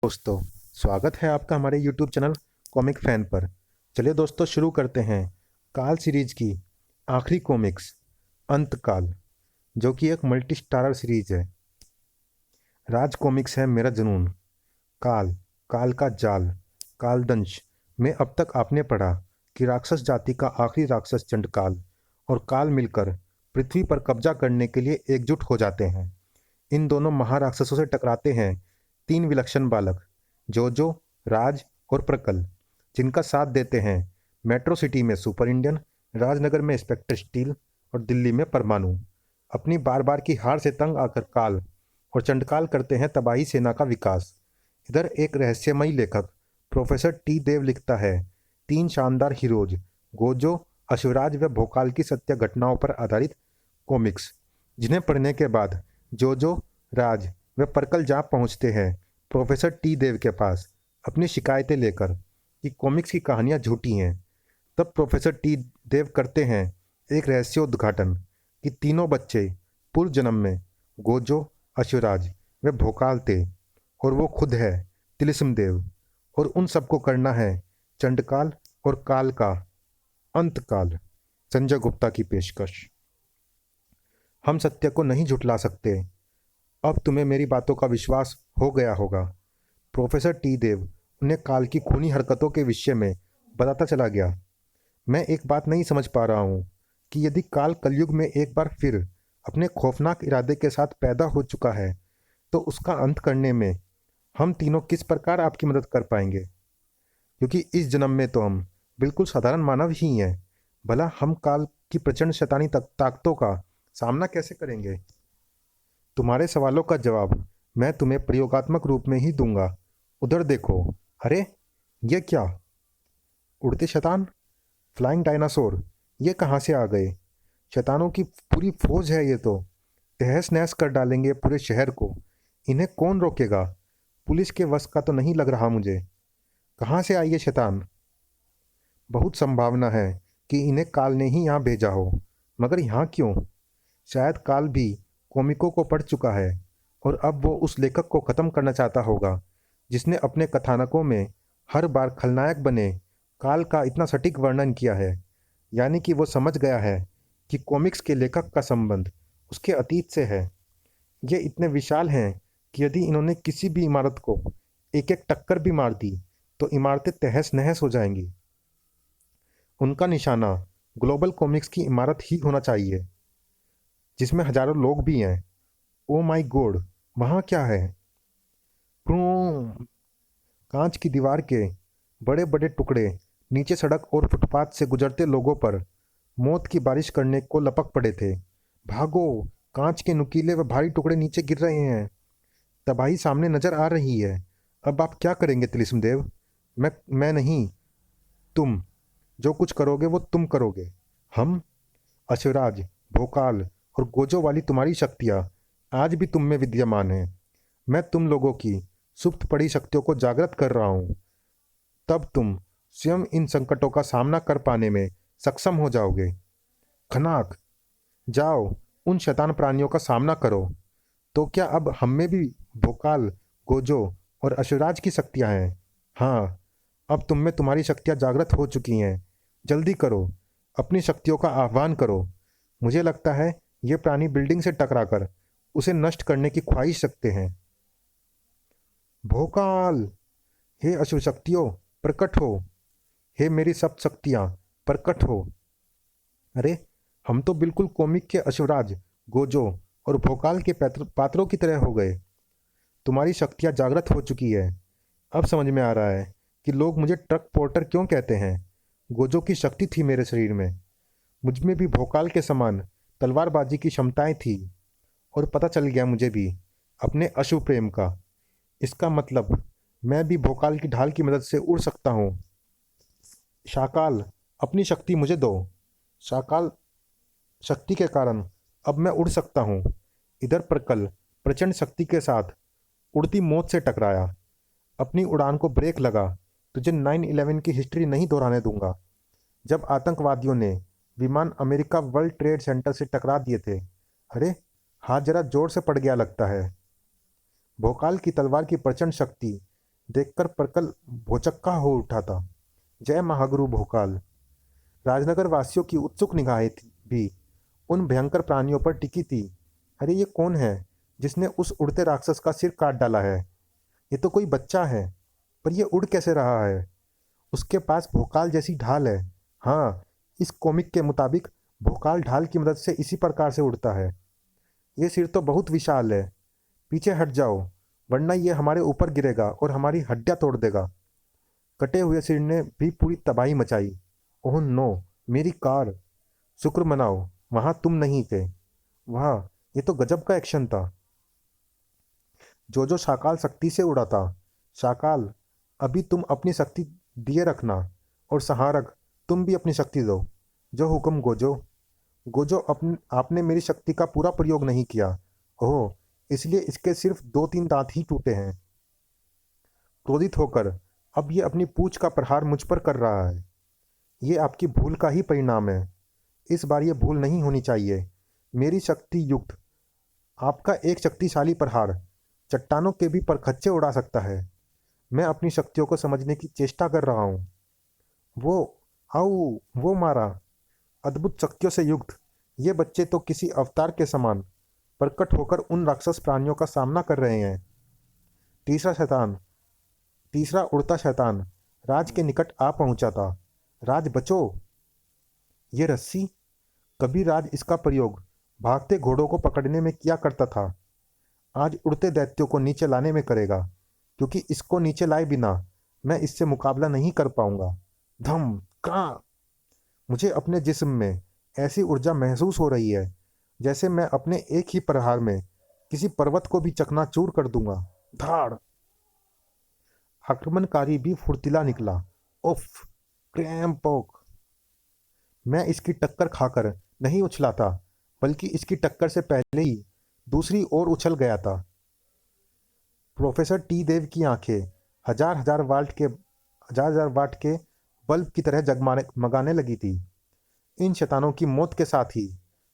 दोस्तों, स्वागत है आपका हमारे YouTube चैनल कॉमिक फैन पर। चलिए दोस्तों, शुरू करते हैं काल सीरीज की आखिरी कॉमिक्स अंतकाल, जो कि एक मल्टी स्टारर सीरीज है। राज कॉमिक्स है मेरा जुनून। काल, काल का जाल, कालदंश में अब तक आपने पढ़ा कि राक्षस जाति का आखिरी राक्षस चंडकाल और काल मिलकर पृथ्वी पर कब्जा करने के लिए एकजुट हो जाते हैं। इन दोनों महाराक्षसों से टकराते हैं तीन विलक्षण बालक, जोजो, राज और प्रकल, जिनका साथ देते हैं मेट्रो सिटी में सुपर इंडियन, राजनगर में इंस्पेक्टर स्टील और दिल्ली में परमाणु। अपनी बार बार की हार से तंग आकर काल और चंडकाल करते हैं तबाही सेना का विकास। इधर एक रहस्यमयी लेखक प्रोफेसर टी देव लिखता है तीन शानदार हीरोज, गोजो, अश्वराज व भोकाल की सत्य घटनाओं पर आधारित कॉमिक्स, जिन्हें पढ़ने के बाद जोजो, राज वे परकल जा पहुंचते हैं प्रोफेसर टी देव के पास अपनी शिकायतें लेकर कि कॉमिक्स की कहानियां झूठी हैं। तब प्रोफेसर टी देव करते हैं एक रहस्योद्घाटन कि तीनों बच्चे पूर्व जन्म में गोजो, अश्वराज वे भोकाल थे और वो खुद है तिलिस्म देव, और उन सबको करना है चंडकाल और काल का अंतकाल। संजय गुप्ता की पेशकश। हम सत्य को नहीं झुठला सकते। अब तुम्हें मेरी बातों का विश्वास हो गया होगा। प्रोफेसर टी देव उन्हें काल की खूनी हरकतों के विषय में बताता चला गया। मैं एक बात नहीं समझ पा रहा हूँ कि यदि काल कलयुग में एक बार फिर अपने खौफनाक इरादे के साथ पैदा हो चुका है, तो उसका अंत करने में हम तीनों किस प्रकार आपकी मदद कर पाएंगे? क्योंकि इस जन्म में तो हम बिल्कुल साधारण मानव ही हैं। भला हम काल की प्रचंड शैतानी ताकतों का सामना कैसे करेंगे? तुम्हारे सवालों का जवाब मैं तुम्हें प्रयोगात्मक रूप में ही दूंगा। उधर देखो। अरे, ये क्या? उड़ते शैतान, फ्लाइंग डायनासोर, ये कहाँ से आ गए? शैतानों की पूरी फौज है ये तो। तहस नहस कर डालेंगे पूरे शहर को। इन्हें कौन रोकेगा? पुलिस के वश का तो नहीं लग रहा मुझे। कहाँ से आई ये शैतान? बहुत संभावना है कि इन्हें काल ने ही यहाँ भेजा हो, मगर यहाँ क्यों? शायद काल भी कॉमिकों को पढ़ चुका है और अब वो उस लेखक को ख़त्म करना चाहता होगा जिसने अपने कथानकों में हर बार खलनायक बने काल का इतना सटीक वर्णन किया है। यानी कि वो समझ गया है कि कॉमिक्स के लेखक का संबंध उसके अतीत से है। ये इतने विशाल हैं कि यदि इन्होंने किसी भी इमारत को एक एक टक्कर भी मार दी तो इमारतें तहस नहस हो जाएंगी। उनका निशाना ग्लोबल कॉमिक्स की इमारत ही होना चाहिए, जिसमें हजारों लोग भी हैं। ओ माय गॉड, वहाँ क्या है? क्रूं। कांच की दीवार के बड़े बड़े टुकड़े नीचे सड़क और फुटपाथ से गुजरते लोगों पर मौत की बारिश करने को लपक पड़े थे। भागो, कांच के नुकीले व भारी टुकड़े नीचे गिर रहे हैं। तबाही सामने नजर आ रही है। अब आप क्या करेंगे तिलिस्म देव? मैं नहीं, तुम। जो कुछ करोगे वो तुम करोगे। हम, अश्वराज, भोकाल और गोजो वाली तुम्हारी शक्तियाँ आज भी तुम में विद्यमान हैं। मैं तुम लोगों की सुप्त पड़ी शक्तियों को जागृत कर रहा हूँ। तब तुम स्वयं इन संकटों का सामना कर पाने में सक्षम हो जाओगे। खनाक, जाओ, उन शैतान प्राणियों का सामना करो। तो क्या अब हम में भी भोकाल, गोजो और अश्वराज की शक्तियाँ हैं? हाँ, अब तुम में तुम्हारी शक्तियाँ जागृत हो चुकी हैं। जल्दी करो, अपनी शक्तियों का आह्वान करो। मुझे लगता है ये प्राणी बिल्डिंग से टकराकर उसे नष्ट करने की ख्वाहिश रखते हैं। भोकाल, हे अशुभ शक्तियों, प्रकट हो। हे मेरी सब शक्तियाँ, प्रकट हो। अरे, हम तो बिल्कुल कॉमिक के अश्वराज, गोजो और भोकाल के पात्रों की तरह हो गए। तुम्हारी शक्तियाँ जागृत हो चुकी है। अब समझ में आ रहा है कि लोग मुझे ट्रक पोर्टर क्यों कहते हैं। गोजो की शक्ति थी मेरे शरीर में। मुझ में भी भोकाल के समान तलवारबाजी की क्षमताएं थी, और पता चल गया मुझे भी अपने अशुभ प्रेम का। इसका मतलब मैं भी भोकाल की ढाल की मदद से उड़ सकता हूँ। शाकाल, अपनी शक्ति मुझे दो। शाकाल शक्ति के कारण अब मैं उड़ सकता हूँ। इधर प्रकल प्रचंड शक्ति के साथ उड़ती मौत से टकराया। अपनी उड़ान को ब्रेक लगा। तुझे 9/11 की हिस्ट्री नहीं दोहराने दूंगा, जब आतंकवादियों ने विमान अमेरिका वर्ल्ड ट्रेड सेंटर से टकरा दिए थे। अरे, हाथ जरा जोर से पड़ गया लगता है। भोकाल की तलवार की प्रचंड शक्ति देखकर परकल भौचक्का हो उठा था। जय महागुरु भोकाल। राजनगर वासियों की उत्सुक निगाहें भी उन भयंकर प्राणियों पर टिकी थी। अरे ये कौन है जिसने उस उड़ते राक्षस का सिर काट डाला है? ये तो कोई बच्चा है, पर ये उड़ कैसे रहा है? उसके पास भोकाल जैसी ढाल है। हाँ, इस कॉमिक के मुताबिक भोकाल ढाल की मदद से इसी प्रकार से उड़ता है। ये सिर तो बहुत विशाल है। पीछे हट जाओ, वरना ये हमारे ऊपर गिरेगा और हमारी हड्डियां तोड़ देगा। कटे हुए सिर ने भी पूरी तबाही मचाई। ओह नो, मेरी कार! शुक्र मनाओ वहां तुम नहीं थे। वाह, ये तो गजब का एक्शन था। जो शाकाल शक्ति से उड़ा था। शाकाल, अभी तुम अपनी शक्ति दिए रखना, और सहारक, तुम भी अपनी शक्ति दो। जो हुक्म गोजो। गोजो, आपने मेरी शक्ति का पूरा प्रयोग नहीं किया। ओह, इसलिए इसके सिर्फ 2-3 दांत ही टूटे हैं। क्रोधित होकर अब ये अपनी पूंछ का प्रहार मुझ पर कर रहा है। ये आपकी भूल का ही परिणाम है। इस बार ये भूल नहीं होनी चाहिए। मेरी शक्ति युक्त आपका एक शक्तिशाली प्रहार चट्टानों के भी परखच्चे उड़ा सकता है। मैं अपनी शक्तियों को समझने की चेष्टा कर रहा हूँ। वो, आओ, वो मारा। अद्भुत शक्तियों से युक्त ये बच्चे तो किसी अवतार के समान प्रकट होकर उन राक्षस प्राणियों का सामना कर रहे हैं। तीसरा शैतान, तीसरा उड़ता शैतान राज के निकट आ पहुंचा था। राज बचो! ये रस्सी! कभी राज इसका प्रयोग भागते घोड़ों को पकड़ने में किया करता था। आज उड़ते दैत्यों को नीचे लाने में करेगा, क्योंकि इसको नीचे लाए बिना मैं इससे मुकाबला नहीं कर पाऊंगा। धम का! मुझे अपने जिस्म में ऐसी ऊर्जा महसूस हो रही है जैसे मैं अपने एक ही प्रहार में किसी पर्वत को भी चकनाचूर कर दूंगा। धाड़! आक्रमणकारी भी फुर्तीला निकला। उफ! क्रैम्पोक! मैं इसकी टक्कर खाकर नहीं उछला था, बल्कि इसकी टक्कर से पहले ही दूसरी ओर उछल गया था। प्रोफेसर टी देव की आंखें हजार हजार वाट के बल्ब की तरह जगमगाने लगी थी। इन शैतानों की मौत के साथ ही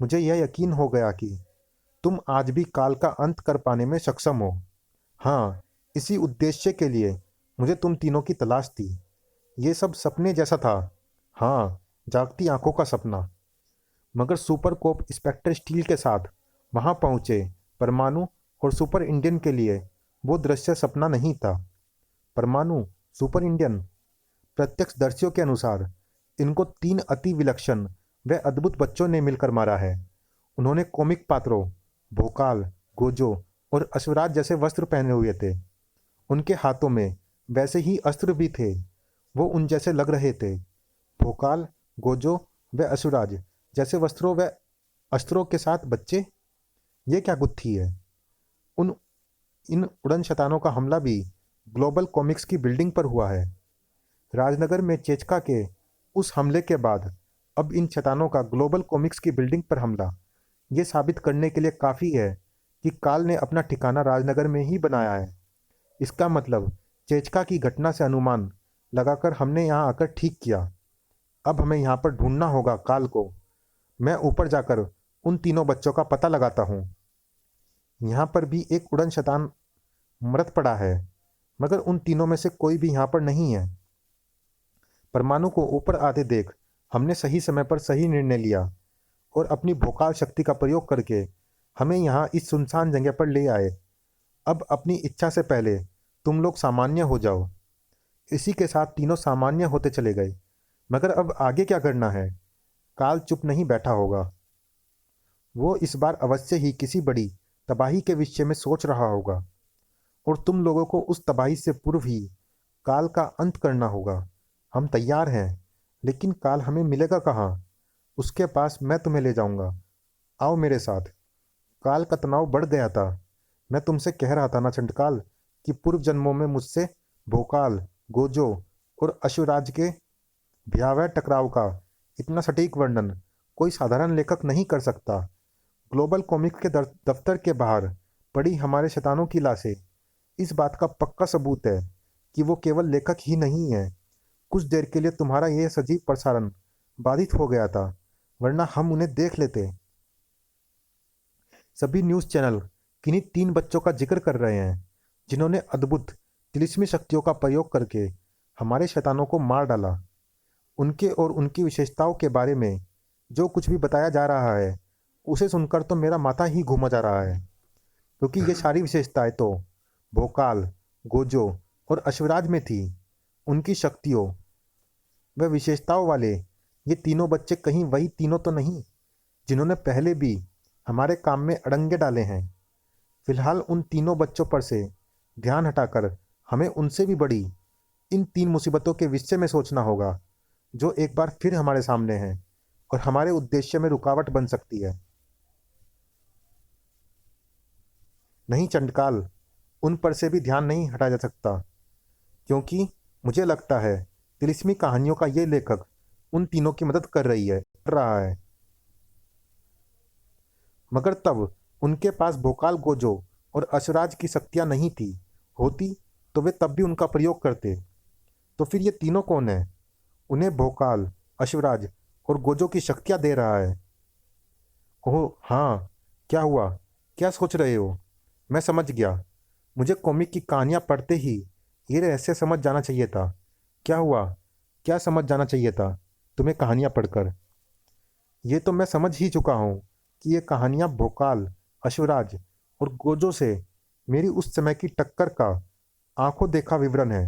मुझे यह यकीन हो गया कि तुम आज भी काल का अंत कर पाने में सक्षम हो। हाँ, इसी उद्देश्य के लिए मुझे तुम तीनों की तलाश थी। ये सब सपने जैसा था। हाँ, जागती आंखों का सपना। मगर सुपर कोप इंस्पेक्टर स्टील के साथ वहां पहुंचे परमाणु और सुपर इंडियन के लिए वो दृश्य सपना नहीं था। परमाणु, सुपर इंडियन, प्रत्यक्षदर्शियों के अनुसार इनको 3 अति विलक्षण व अद्भुत बच्चों ने मिलकर मारा है। उन्होंने कॉमिक पात्रों भोकाल, गोजो और अश्वराज जैसे वस्त्र पहने हुए थे। उनके हाथों में वैसे ही अस्त्र भी थे। वो उन जैसे लग रहे थे। भोकाल, गोजो व अश्वराज जैसे वस्त्रों व अस्त्रों के साथ बच्चे, ये क्या गुत्थी है? उन इन उड़न शैतानों का हमला भी ग्लोबल कॉमिक्स की बिल्डिंग पर हुआ है। राजनगर में चेचका के उस हमले के बाद अब इन शैतानों का ग्लोबल कॉमिक्स की बिल्डिंग पर हमला ये साबित करने के लिए काफ़ी है कि काल ने अपना ठिकाना राजनगर में ही बनाया है। इसका मतलब चेचका की घटना से अनुमान लगाकर हमने यहाँ आकर ठीक किया। अब हमें यहाँ पर ढूंढना होगा काल को। मैं ऊपर जाकर उन तीनों बच्चों का पता लगाता हूँ। यहाँ पर भी एक उड़न शैतान मृत पड़ा है, मगर उन तीनों में से कोई भी यहाँ पर नहीं है। परमाणु को ऊपर आते देख हमने सही समय पर सही निर्णय लिया और अपनी भोकाल शक्ति का प्रयोग करके हमें यहाँ इस सुनसान जगह पर ले आए। अब अपनी इच्छा से पहले तुम लोग सामान्य हो जाओ। इसी के साथ तीनों सामान्य होते चले गए। मगर अब आगे क्या करना है? काल चुप नहीं बैठा होगा। वो इस बार अवश्य ही किसी बड़ी तबाही के विषय में सोच रहा होगा, और तुम लोगों को उस तबाही से पूर्व ही काल का अंत करना होगा। हम तैयार हैं, लेकिन काल हमें मिलेगा कहाँ? उसके पास मैं तुम्हें ले जाऊंगा। आओ मेरे साथ। काल का तनाव बढ़ गया था। मैं तुमसे कह रहा था ना चंडकाल, कि पूर्व जन्मों में मुझसे भोकाल, गोजो और अश्वराज के भयावह टकराव का इतना सटीक वर्णन कोई साधारण लेखक नहीं कर सकता। ग्लोबल कॉमिक्स के दफ्तर के बाहर पड़ी हमारे शैतानों की लाशें इस बात का पक्का सबूत है कि वो केवल लेखक ही नहीं है। कुछ देर के लिए तुम्हारा यह सजीव प्रसारण बाधित हो गया था, वरना हम उन्हें देख लेते। सभी न्यूज़ चैनल किन्हीं 3 बच्चों का जिक्र कर रहे हैं जिन्होंने अद्भुत तिलिस्मी शक्तियों का प्रयोग करके हमारे शैतानों को मार डाला। उनके और उनकी विशेषताओं के बारे में जो कुछ भी बताया जा रहा है उसे सुनकर तो मेरा माथा ही घूमा जा रहा है, क्योंकि ये सारी विशेषताएं तो भोकाल, गोजो और अश्वराज में थी। उनकी शक्तियों व विशेषताओं वाले ये तीनों बच्चे कहीं वही तीनों तो नहीं जिन्होंने पहले भी हमारे काम में अड़ंगे डाले हैं। फिलहाल उन तीनों बच्चों पर से ध्यान हटाकर हमें उनसे भी बड़ी इन तीन मुसीबतों के विषय में सोचना होगा जो एक बार फिर हमारे सामने हैं और हमारे उद्देश्य में रुकावट बन सकती है। नहीं चंडकाल, उन पर से भी ध्यान नहीं हटाया जा सकता, क्योंकि मुझे लगता है तिलिस्मी कहानियों का ये लेखक उन तीनों की मदद कर रहा है। मगर तब उनके पास भोकाल, गोजो और अश्वराज की शक्तियां नहीं थी। होती तो वे तब भी उनका प्रयोग करते। तो फिर ये तीनों कौन है? उन्हें भोकाल, अश्वराज और गोजो की शक्तियां दे रहा है। ओह हाँ, क्या हुआ? क्या सोच रहे हो? मैं समझ गया। मुझे कॉमिक की कहानियां पढ़ते ही ये रहस्य समझ जाना चाहिए था। क्या हुआ? क्या समझ जाना चाहिए था तुम्हें कहानियां पढ़कर? ये तो मैं समझ ही चुका हूँ कि ये कहानियां भोकाल, अश्वराज और गोजो से मेरी उस समय की टक्कर का आंखों देखा विवरण है।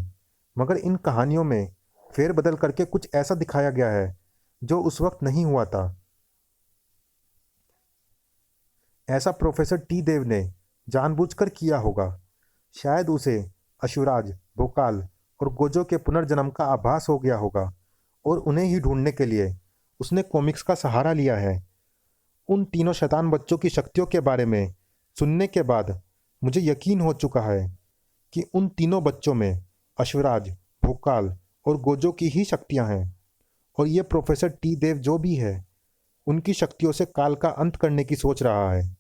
मगर इन कहानियों में फेरबदल करके कुछ ऐसा दिखाया गया है जो उस वक्त नहीं हुआ था। ऐसा प्रोफेसर टी देव ने जानबूझकर किया होगा। शायद उसे अश्वराज, भोकाल और गोजो के पुनर्जन्म का आभास हो गया होगा और उन्हें ही ढूंढने के लिए उसने कॉमिक्स का सहारा लिया है। उन तीनों शैतान बच्चों की शक्तियों के बारे में सुनने के बाद मुझे यकीन हो चुका है कि उन तीनों बच्चों में अश्वराज, भोकाल और गोजो की ही शक्तियां हैं, और ये प्रोफेसर टी देव जो भी है उनकी शक्तियों से काल का अंत करने की सोच रहा है।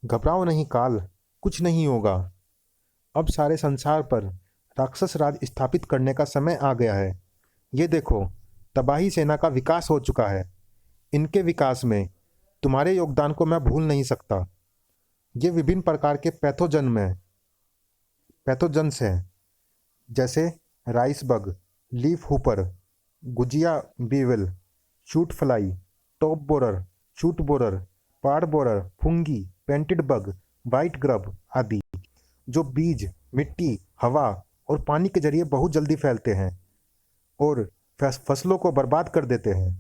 घबराओ नहीं काल, कुछ नहीं होगा। अब सारे संसार पर राक्षस राज स्थापित करने का समय आ गया है। ये देखो, तबाही सेना का विकास हो चुका है। इनके विकास में तुम्हारे योगदान को मैं भूल नहीं सकता। ये विभिन्न प्रकार के पैथोजन्स हैं, जैसे राइस बग, लीफ हुपर, गुजिया weevil, shoot fly, top borer, shoot borer, pod borer, fungi, painted bug, white grub आदि, जो बीज, मिट्टी, हवा और पानी के जरिए बहुत जल्दी फैलते हैं और फसलों को बर्बाद कर देते हैं।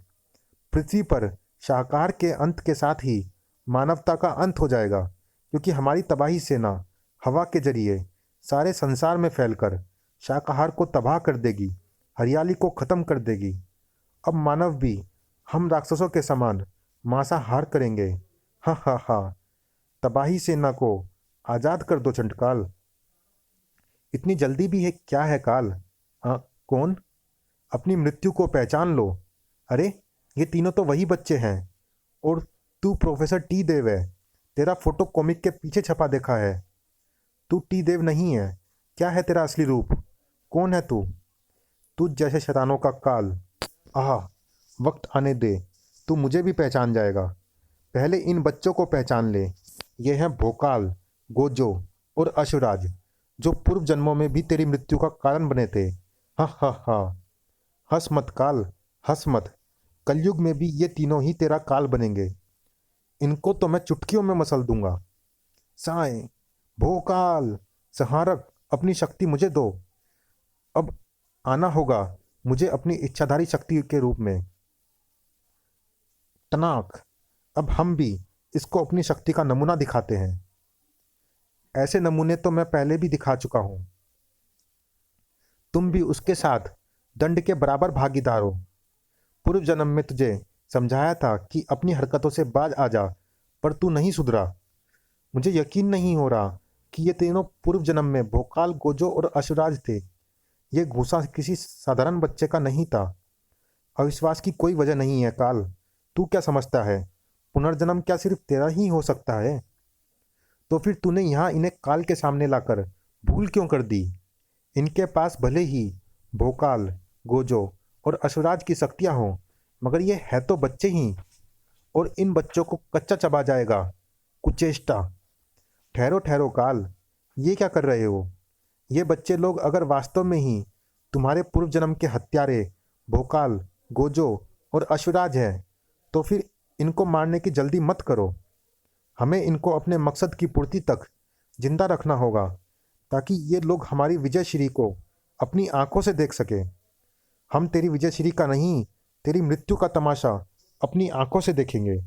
पृथ्वी पर शाकाहार के अंत के साथ ही मानवता का अंत हो जाएगा, क्योंकि हमारी तबाही सेना हवा के जरिए सारे संसार में फैलकर शाकाहार को तबाह कर देगी, हरियाली को खत्म कर देगी। अब मानव भी हम राक्षसों के समान मांसाहार करेंगे। हा हा हा। तबाही सेना को आजाद कर दो चंडकाल। इतनी जल्दी भी है क्या है काल? कौन? अपनी मृत्यु को पहचान लो। अरे, ये तीनों तो वही बच्चे हैं। और तू प्रोफेसर टी देव है। तेरा फोटो कॉमिक के पीछे छपा देखा है। तू टी देव नहीं है। क्या है तेरा असली रूप? कौन है तू? तुझ जैसे शैतानों का काल। आह, वक्त आने दे, तू मुझे भी पहचान जाएगा। पहले इन बच्चों को पहचान ले। ये हैं भोकाल, गोजो और अश्वराज, जो पूर्व जन्मों में भी तेरी मृत्यु का कारण बने थे। हा हा हा। हंस मत काल, हंस मत। कलयुग में भी ये तीनों ही तेरा काल बनेंगे। इनको तो मैं चुटकियों में मसल दूंगा। साएं, भोकाल, संहारक, अपनी शक्ति मुझे दो। अब आना होगा मुझे अपनी इच्छाधारी शक्ति के रूप में। टनाक, अब हम भी इसको अपनी शक्ति का नमूना दिखाते हैं। ऐसे नमूने तो मैं पहले भी दिखा चुका हूं। तुम भी उसके साथ दंड के बराबर भागीदार हो। पूर्व जन्म में तुझे समझाया था कि अपनी हरकतों से बाज आ जा, पर तू नहीं सुधरा। मुझे यकीन नहीं हो रहा कि ये तीनों पूर्व जन्म में भोकाल, गोजो और अश्वराज थे। ये घूसा किसी साधारण बच्चे का नहीं था। अविश्वास की कोई वजह नहीं है काल। तू क्या समझता है, पुनर्जन्म क्या सिर्फ तेरा ही हो सकता है? तो फिर तूने यहाँ इन्हें काल के सामने लाकर भूल क्यों कर दी? इनके पास भले ही भोकाल, गोजो और अश्वराज की शक्तियाँ हों, मगर ये है तो बच्चे ही। और इन बच्चों को कच्चा चबा जाएगा। कुचेष्टा। ठहरो ठहरो काल, ये क्या कर रहे हो? ये बच्चे लोग अगर वास्तव में ही तुम्हारे पूर्व जन्म के हत्यारे भोकाल, गोजो और अश्वराज हैं, तो फिर इनको मारने की जल्दी मत करो। हमें इनको अपने मकसद की पूर्ति तक जिंदा रखना होगा, ताकि ये लोग हमारी विजयश्री को अपनी आंखों से देख सके। हम तेरी विजयश्री का नहीं, तेरी मृत्यु का तमाशा अपनी आंखों से देखेंगे।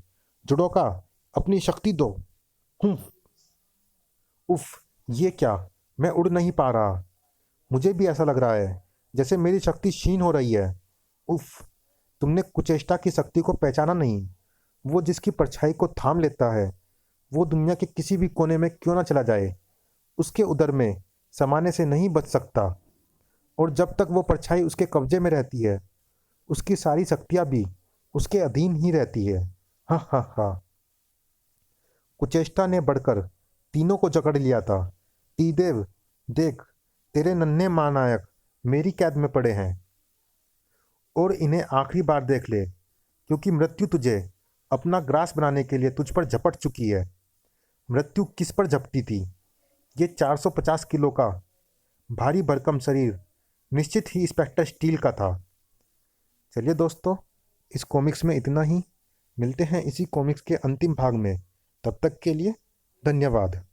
जुडोका, अपनी शक्ति दो। हूँ। उफ, ये क्या? मैं उड़ नहीं पा रहा। मुझे भी ऐसा लग रहा है जैसे मेरी शक्ति क्षीण हो रही है। उफ, तुमने कुचेष्टा की शक्ति को पहचाना नहीं। वो जिसकी परछाई को थाम लेता है, वो दुनिया के किसी भी कोने में क्यों ना चला जाए, उसके उदर में समाने से नहीं बच सकता। और जब तक वो परछाई उसके कब्जे में रहती है, उसकी सारी शक्तियाँ भी उसके अधीन ही रहती है। हा हा हा। कुचेष्टा ने बढ़कर तीनों को जकड़ लिया था। तीदेव, देख, तेरे नन्हे महानायक मेरी कैद में पड़े हैं, और इन्हें आखिरी बार देख ले, क्योंकि मृत्यु तुझे अपना ग्रास बनाने के लिए तुझ पर झपट चुकी है। मृत्यु किस पर झपटी थी? ये 450 किलो का भारी भरकम शरीर निश्चित ही इंस्पेक्टर स्टील का था। चलिए दोस्तों, इस कॉमिक्स में इतना ही। मिलते हैं इसी कॉमिक्स के अंतिम भाग में। तब तक के लिए धन्यवाद।